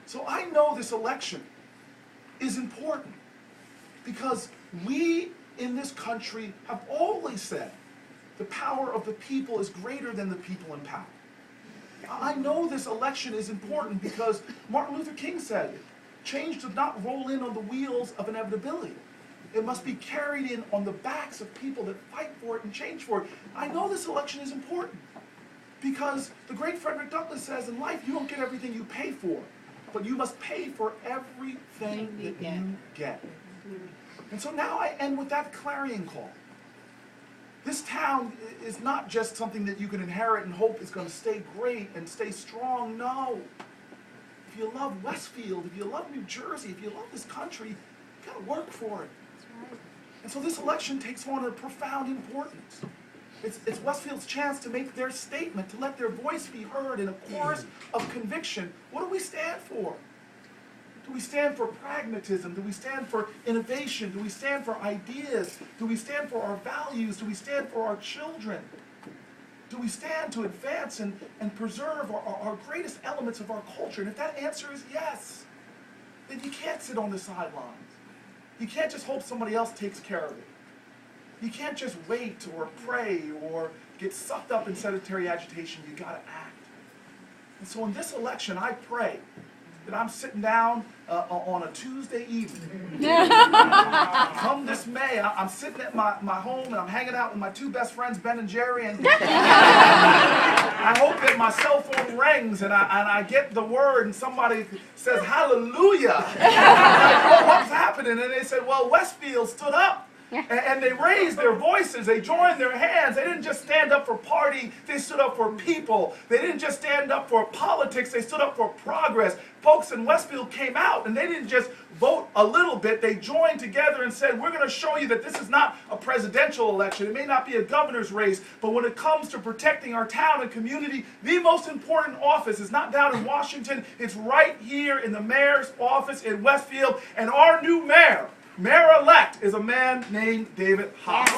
So I know this election is important because we in this country have always said the power of the people is greater than the people in power. I know this election is important because Martin Luther King said, change does not roll in on the wheels of inevitability. It must be carried in on the backs of people that fight for it and change for it. I know this election is important because the great Frederick Douglass says in life, you don't get everything you pay for, but you must pay for everything that you get. And so now I end with that clarion call. This town is not just something that you can inherit and hope is going to stay great and stay strong. No. If you love Westfield, if you love New Jersey, if you love this country, you've got to work for it. That's right. And so this election takes on a profound importance. It's Westfield's chance to make their statement, to let their voice be heard in a chorus of conviction. What do we stand for? Do we stand for pragmatism? Do we stand for innovation? Do we stand for ideas? Do we stand for our values? Do we stand for our children? Do we stand to advance and preserve our greatest elements of our culture? And if that answer is yes, then you can't sit on the sidelines. You can't just hope somebody else takes care of it. You can't just wait or pray or get sucked up in sedentary agitation. You got to act. And so in this election, I pray that I'm sitting down on a Tuesday evening. Come this May, I'm sitting at my home and I'm hanging out with my two best friends, Ben and Jerry, and I hope that my cell phone rings and I get the word and somebody says, hallelujah. I'm like, what's happening? And they said, well, Westfield stood up. And they raised their voices, they joined their hands. They didn't just stand up for party, they stood up for people. They didn't just stand up for politics, they stood up for progress. Folks in Westfield came out and they didn't just vote a little bit, they joined together and said, we're going to show you that this is not a presidential election, it may not be a governor's race, but when it comes to protecting our town and community, the most important office is not down in Washington, it's right here in the mayor's office in Westfield, and our new mayor-elect is a man named Dave Haas.